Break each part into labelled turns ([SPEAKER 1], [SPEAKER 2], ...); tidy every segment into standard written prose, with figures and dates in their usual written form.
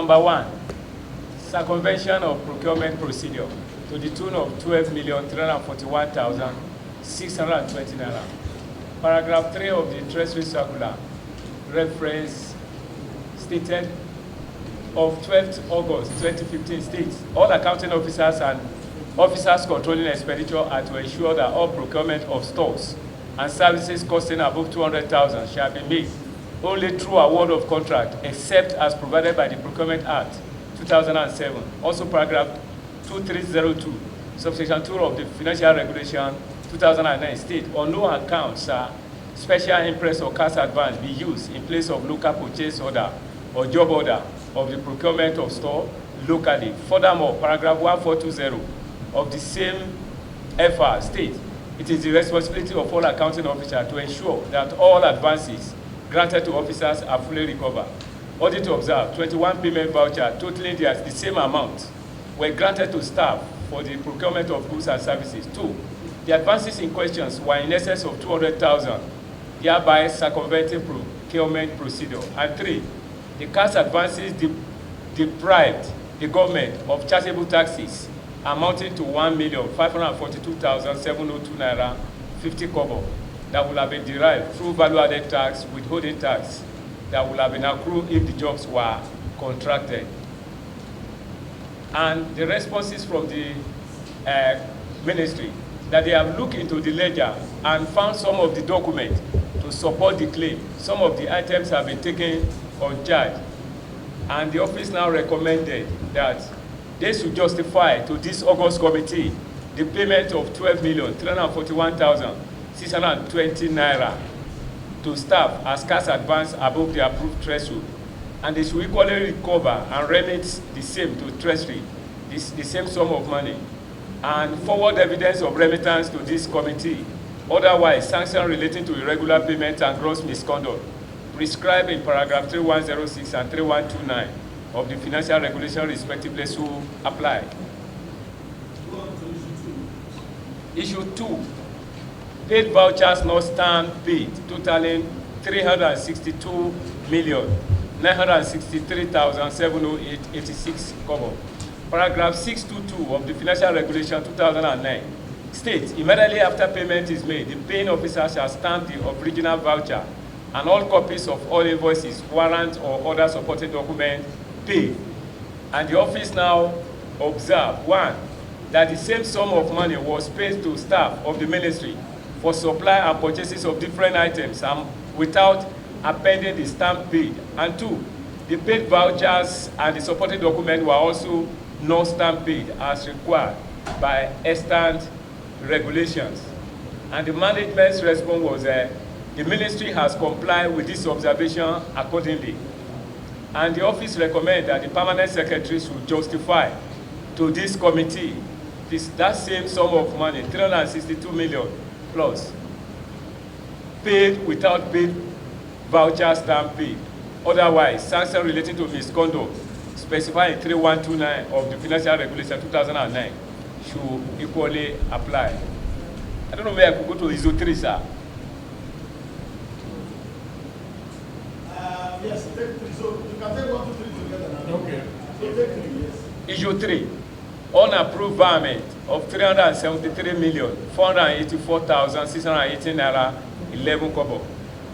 [SPEAKER 1] Number 1, Circumvention of Procurement Procedure to the tune of 12,341,620 naira. Paragraph 3 of the Treasury Circular, reference stated of 12th August 2015 states, all accounting officers and officers controlling expenditure are to ensure that all procurement of stores and services costing above 200,000 shall be made only through award of contract, except as provided by the Procurement Act 2007. Also, paragraph 2302, subsection 2 of the Financial Regulation 2009 state, on no account shall special impress or cash advance be used in place of local purchase order or job order of the procurement of store locally. Furthermore, paragraph 1420 of the same FR state, it is the responsibility of all accounting officers to ensure that all advances granted to officers are fully recovered. Audit to observe, 21 payment voucher totaling the same amount were granted to staff for the procurement of goods and services. 2, the advances in questions were in excess of 200,000, thereby circumventing procurement procedure. And 3, the cash advances deprived the government of chargeable taxes amounting to 1,542,702 naira 50 kobo that will have been derived through value-added tax, withholding tax that will have been accrued if the jobs were contracted. And the responses from the ministry that they have looked into the ledger and found some of the documents to support the claim. Some of the items have been taken on charge, and the office now recommended that they should justify to this August committee the payment of 12,341,620 naira to staff as cash advance above the approved threshold, and they should equally recover and remit the same to Treasury, the same sum of money, and forward evidence of remittance to this committee. Otherwise, sanctions relating to irregular payment and gross misconduct prescribed in paragraph 3106 and 3129 of the Financial Regulation respectively should apply. Issue 2, paid vouchers not stand paid, totaling 362,963,708.86 kobo. Paragraph 622 of the Financial Regulation 2009 states, immediately after payment is made, the paying officer shall stamp the original voucher and all copies of all invoices, warrants, or other supporting documents paid. And the office now observe, 1, that the same sum of money was paid to staff of the ministry for supply and purchases of different items without appending the stamp paid. And 2, the paid vouchers and the supporting document were also not stamp paid as required by extant regulations. And the management's response was the ministry has complied with this observation accordingly. And the office recommends that the permanent secretary should justify to this committee that same sum of money, 362 million plus, paid without paid voucher stamp paid. Otherwise, sanctions relating to misconduct specified in 3129 of the Financial Regulation 2009 should equally apply. I don't know where I could go to issue 3, sir.
[SPEAKER 2] Yes, take 3. So you can take 1, 2, 3 together now. Okay. So take 3, yes.
[SPEAKER 1] Issue 3, unapproved payment of 373,484,618 naira 11 kobo.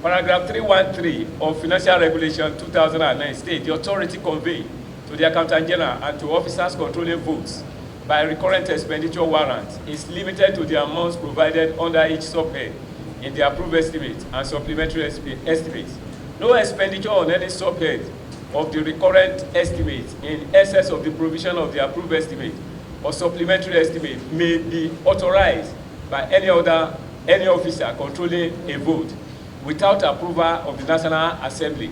[SPEAKER 1] Paragraph 313 of Financial Regulation 2009 states the authority conveyed to the Accountant General and to officers controlling votes by recurrent expenditure warrant is limited to the amounts provided under each subhead in the approved estimate and supplementary estimates. No expenditure on any subhead of the recurrent estimate in excess of the provision of the approved estimate or supplementary estimate may be authorized by any officer controlling a vote without approval of the National Assembly.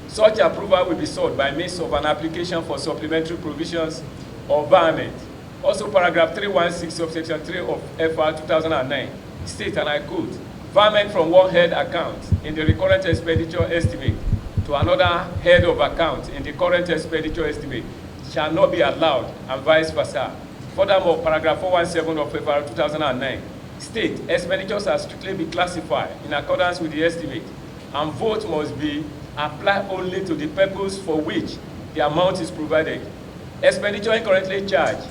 [SPEAKER 1] Such approval will be sought by means of an application for supplementary provisions of payment. Also, paragraph 316 subsection 3 of FR 2009 states, and I quote, payment from one head account in the recurrent expenditure estimate to another head of account in the current expenditure estimate shall not be allowed, and vice versa. Furthermore, paragraph 417 of FR 2009 states expenditures are strictly be classified in accordance with the estimate, and vote must be applied only to the purpose for which the amount is provided. Expenditure currently charged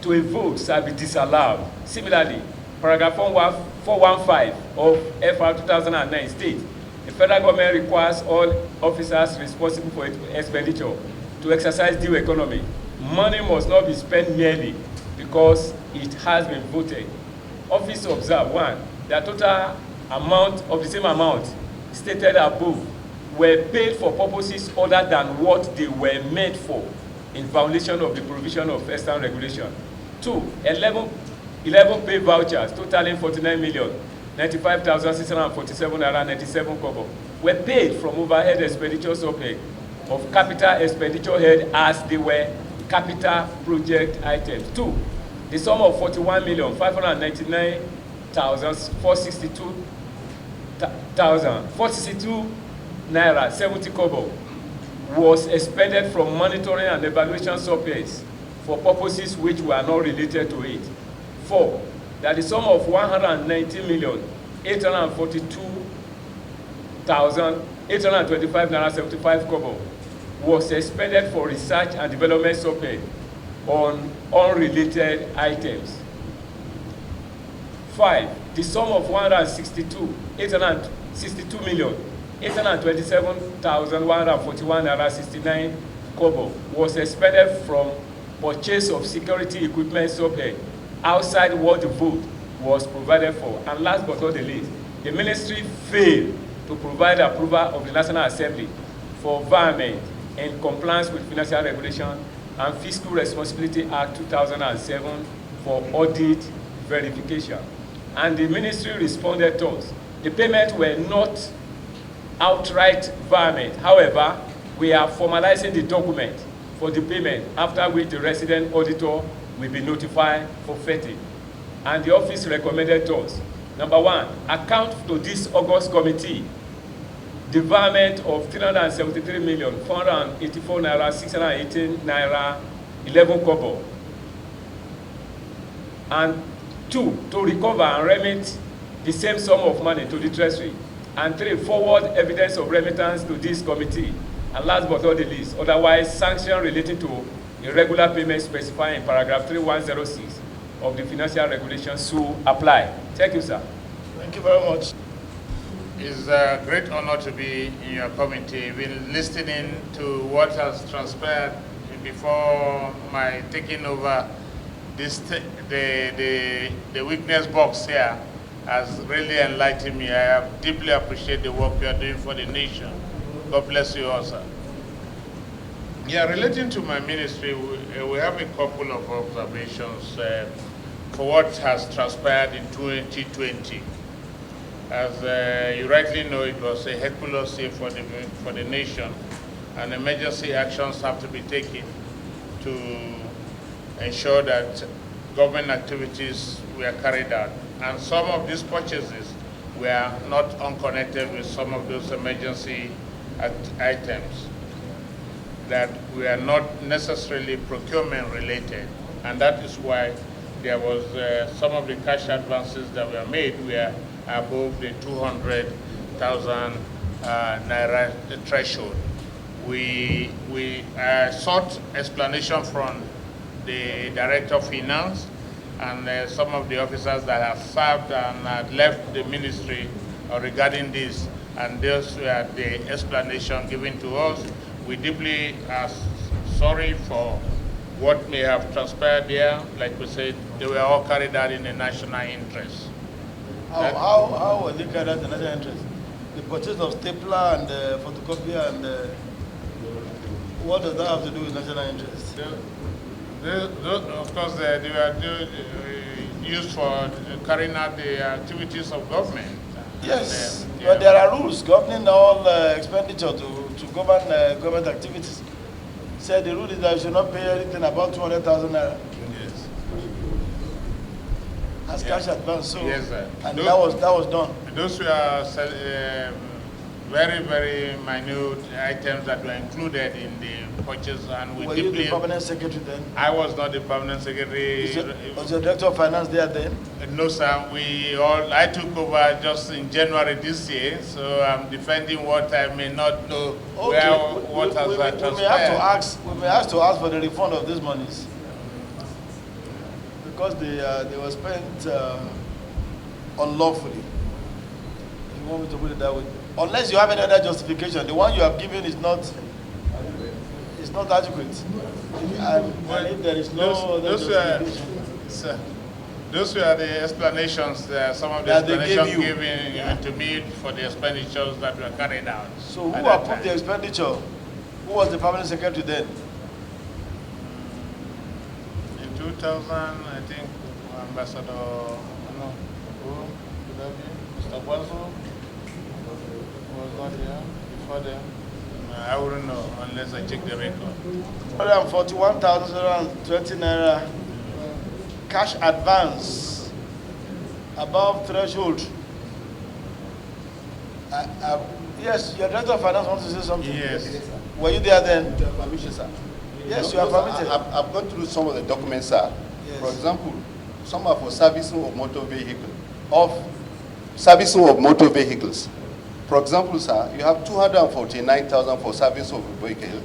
[SPEAKER 1] to a vote shall be disallowed. Similarly, paragraph 415 of FR 2009 states, the federal government requires all officers responsible for expenditure to exercise due economy. Money must not be spent merely because it has been voted. Office observe, 1, the total amount of the same amount stated above were paid for purposes other than what they were meant for in violation of the provision of external regulation. 2, 11 pay vouchers totaling 49,095,647.97 kobo were paid from overhead expenditures of capital expenditure head as they were capital project items. 2, the sum of 41,599,462 naira 70 kobo was expended from monitoring and evaluation surveys for purposes which were not related to it. 4, that the sum of 190,842,825 naira 75 kobo was expended for research and development survey on unrelated items. 5, the sum of 827,141 naira 69 kobo was expended from purchase of security equipment survey outside what the vote was provided for. And last but not the least, the ministry failed to provide approval of the National Assembly for environment in compliance with Financial Regulation and Fiscal Responsibility Act 2007 for audit verification. And the ministry responded to us. The payments were not outright environment. However, we are formalizing the document for the payment, after which the resident auditor will be notified for vetting. And the office recommended to us, number 1, account to this August committee the environment of 373,484 naira 618 naira 11 kobo. And 2, to recover and remit the same sum of money to the treasury. And 3, forward evidence of remittance to this committee. And last but not the least, otherwise sanction relating to irregular payments specified in paragraph 3106 of the Financial Regulation should apply. Thank you, sir.
[SPEAKER 2] Thank you very much.
[SPEAKER 3] It's a great honor to be in your committee. Been listening to what has transpired before my taking over this. The witness box here has really enlightened me. I deeply appreciate the work you are doing for the nation. God bless you all, sir. Yeah, relating to my ministry, we have a couple of observations for what has transpired in 2020. As you rightly know, it was a Herculean year for the nation, and emergency actions have to be taken to ensure that government activities were carried out. And some of these purchases were not unconnected with some of those emergency items that were not necessarily procurement related. And that is why there was some of the cash advances that were made were above the 200,000 naira threshold. We sought explanation from the Director of Finance and some of the officers that have served and had left the ministry regarding this, and those were the explanation given to us. We deeply are sorry for what may have transpired there. Like we said, they were all carried out in the national interest.
[SPEAKER 2] How were they carried out in the national interest? The purchase of stapler and photocopier and what does that have to do with national interest?
[SPEAKER 3] Of course, they were used for carrying out the activities of government.
[SPEAKER 2] Yes, and, but there are rules governing all expenditure to govern government activities. Said the rule is that you should not pay anything about 200,000 naira.
[SPEAKER 3] Yes.
[SPEAKER 2] As cash advance. So,
[SPEAKER 3] yes, sir.
[SPEAKER 2] And that was done.
[SPEAKER 3] Those were very, very minute items that were included in the purchase. And we
[SPEAKER 2] Were you the permanent secretary then?
[SPEAKER 3] I was not the permanent secretary.
[SPEAKER 2] Was your director of finance there then?
[SPEAKER 3] No, sir. I took over just in January this year, so I'm defending what I may not know what has transpired.
[SPEAKER 2] We may have to ask for the refund of these monies because they were spent unlawfully. If you want me to put it that way, unless you have any other justification, the one you have given is not adequate. And if there is no other justification.
[SPEAKER 3] Those were the explanations, some of the explanations given to me for the expenditures that were carried out.
[SPEAKER 2] So who approved the expenditure? Who was the permanent secretary then?
[SPEAKER 3] In 2000, I think Ambassador, who would that be? Mr. Boazo was not here before then. I wouldn't know unless I check the record.
[SPEAKER 2] 141,020 naira cash advance above threshold. Yes, your director of finance wants to say something.
[SPEAKER 3] Yes.
[SPEAKER 2] Were you there then?
[SPEAKER 4] Permission, sir.
[SPEAKER 2] Yes, you are permitted.
[SPEAKER 4] I've gone through some of the documents, sir.
[SPEAKER 2] Yes.
[SPEAKER 4] For example, some are for servicing of motor vehicles. For example, sir, you have 249,000 for service of a vehicle.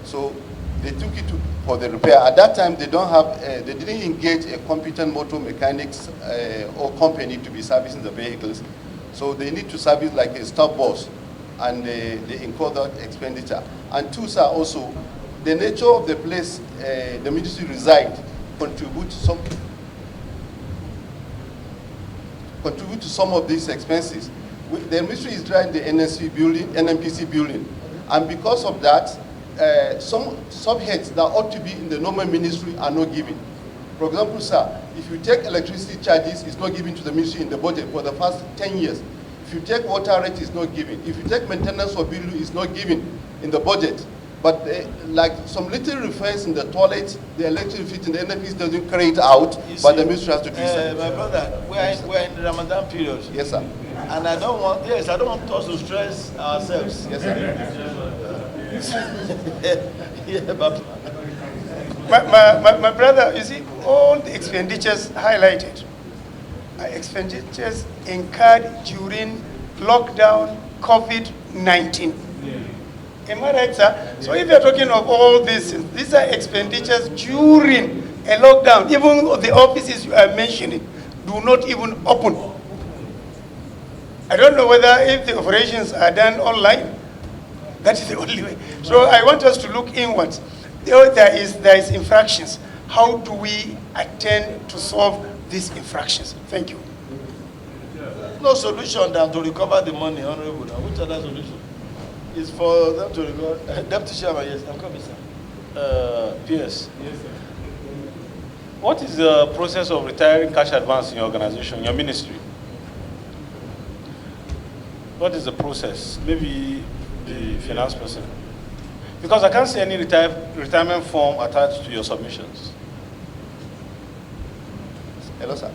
[SPEAKER 4] So they took it for the repair. At that time, they didn't engage a competent motor mechanics or company to be servicing the vehicles. So they need to service like a stop boss, and they incur that expenditure. And two, sir, also, the nature of the place the ministry reside contribute to some of these expenses. The ministry is trying the NNPC building, and because of that, some subheads that ought to be in the normal ministry are not given. For example, sir, if you take electricity charges, it's not given to the ministry in the budget for the first 10 years. If you take water rate, it's not given. If you take maintenance of building, it's not given in the budget. But like some little repairs in the toilet, the electric fitting, the NNPC doesn't carry it out, but the ministry has to do something.
[SPEAKER 2] My brother, we're in the Ramadan period.
[SPEAKER 4] Yes, sir.
[SPEAKER 2] And I don't want us to stress ourselves.
[SPEAKER 4] Yes, sir.
[SPEAKER 2] Yeah, but
[SPEAKER 5] my brother, you see, all the expenditures highlighted are expenditures incurred during lockdown COVID-19. Am I right, sir? So if you're talking of all these are expenditures during a lockdown. Even the offices you are mentioning do not even open. I don't know whether if the operations are done online, that is the only way. So I want us to look inwards. There is infractions. How do we attend to solve these infractions? Thank you.
[SPEAKER 2] no solution than to recover the money, Honorable. Which other solution? Is for them to recover. Deputy Chairman, yes, I'm coming, sir.
[SPEAKER 6] PS. Yes, sir. What is the process of retiring cash advance in your organization, in your ministry? What is the process? Maybe the finance person. Because I can't see any retirement form attached to your submissions.
[SPEAKER 4] Hello, sir.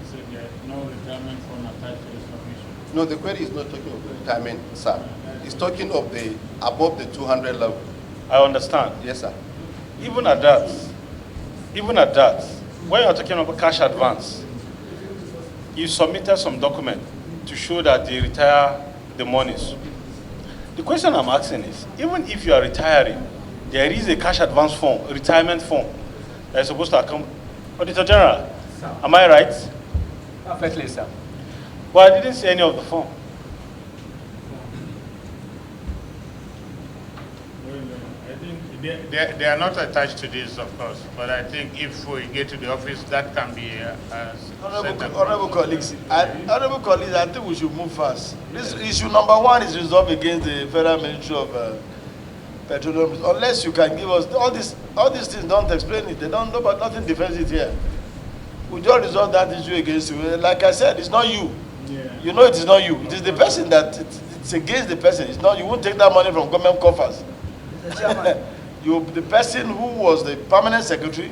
[SPEAKER 3] So there is no retirement form attached to the submission?
[SPEAKER 4] No, the query is not talking of retirement, sir. It's talking of the above the 200 level.
[SPEAKER 6] I understand.
[SPEAKER 4] Yes, sir.
[SPEAKER 6] Even at that, when you're talking about cash advance, you submitted some document to show that they retire the monies. The question I'm asking is, even if you are retiring, there is a cash advance form, a retirement form, that is supposed to come. Auditor General, am I right?
[SPEAKER 1] Perfectly, sir.
[SPEAKER 6] But I didn't see any of the form.
[SPEAKER 3] I think they are not attached to this, of course, but I think if we get to the office, that can be
[SPEAKER 2] Honorable colleagues, I think we should move fast. This issue number one is resolved against the Federal Ministry of Petroleum. Unless you can give us all these things, don't explain it. They don't know, but nothing defends it here. We just resolve that issue against you. Like I said, it's not you.
[SPEAKER 3] Yeah.
[SPEAKER 2] You know it is not you. It is the person that it's against the person. It's not you. Won't take that money from government coffers. The person who was the permanent secretary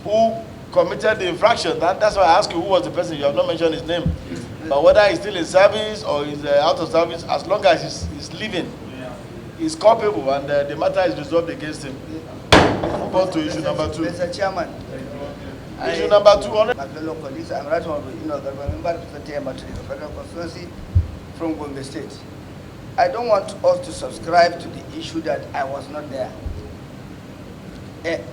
[SPEAKER 2] who committed the infraction. That's why I ask you who was the person. You have not mentioned his name. But whether he's still in service or he's out of service, as long as he's living, he's culpable, and the matter is resolved against him. Move on to issue number 2.
[SPEAKER 7] Mr. Chairman,
[SPEAKER 2] Issue number 2.
[SPEAKER 7] my fellow colleagues, I'm right honorable, the member of the Federal Constituency from Gombe State. I don't want us to subscribe to the issue that I was not there.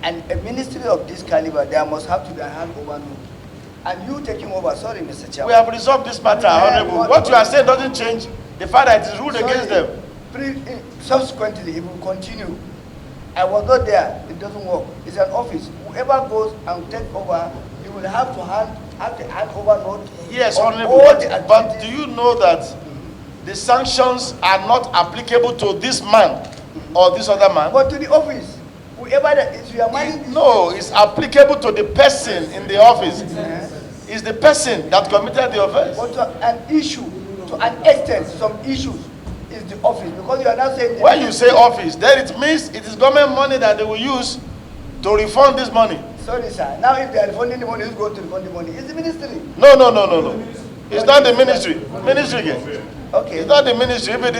[SPEAKER 7] And a ministry of this caliber, there must have to be a handover note. And you taking over, sorry, Mr. Chairman.
[SPEAKER 2] We have resolved this matter, Honorable. What you are saying doesn't change the fact that it is ruled against them.
[SPEAKER 7] Subsequently, it will continue. I was not there. It doesn't work. It's an office. Whoever goes and take over, you will have to hand over note.
[SPEAKER 2] Yes,
[SPEAKER 7] on
[SPEAKER 2] Honorable.
[SPEAKER 7] all the
[SPEAKER 2] But do you know that the sanctions are not applicable to this man or this other man?
[SPEAKER 7] But to the office, whoever that is your money.
[SPEAKER 2] No, it's applicable to the person in the office. It's the person that committed the offense.
[SPEAKER 7] But to an issue, to an extent, some issues is the office, because you are now saying.
[SPEAKER 2] When you say office, then it means it is government money that they will use to refund this money.
[SPEAKER 7] Sorry, sir. Now, if they are refunding the money, who's going to refund the money? It's the ministry.
[SPEAKER 2] No. It's not the ministry. Ministry again.
[SPEAKER 7] Okay.
[SPEAKER 2] It's not the ministry. If it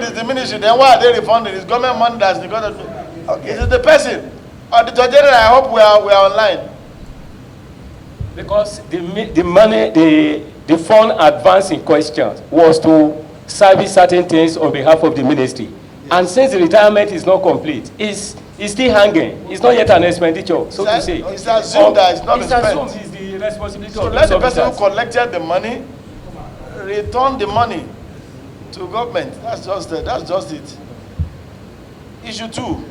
[SPEAKER 2] is the ministry, then why are they refunding? It's government money that's got to do.
[SPEAKER 7] Okay.
[SPEAKER 2] It is the person. Auditor General, I hope we are online.
[SPEAKER 8] Because the money, the fund advance in question was to service certain things on behalf of the ministry. Yes. And since the retirement is not complete, it's still hanging. It's not yet an expenditure, so to say.
[SPEAKER 2] It's assumed that it's not spent.
[SPEAKER 8] It's assumed it's the responsibility
[SPEAKER 2] so
[SPEAKER 8] of
[SPEAKER 2] let the
[SPEAKER 8] officers.
[SPEAKER 2] person who collected the money return the money to government. That's just it. Issue 2.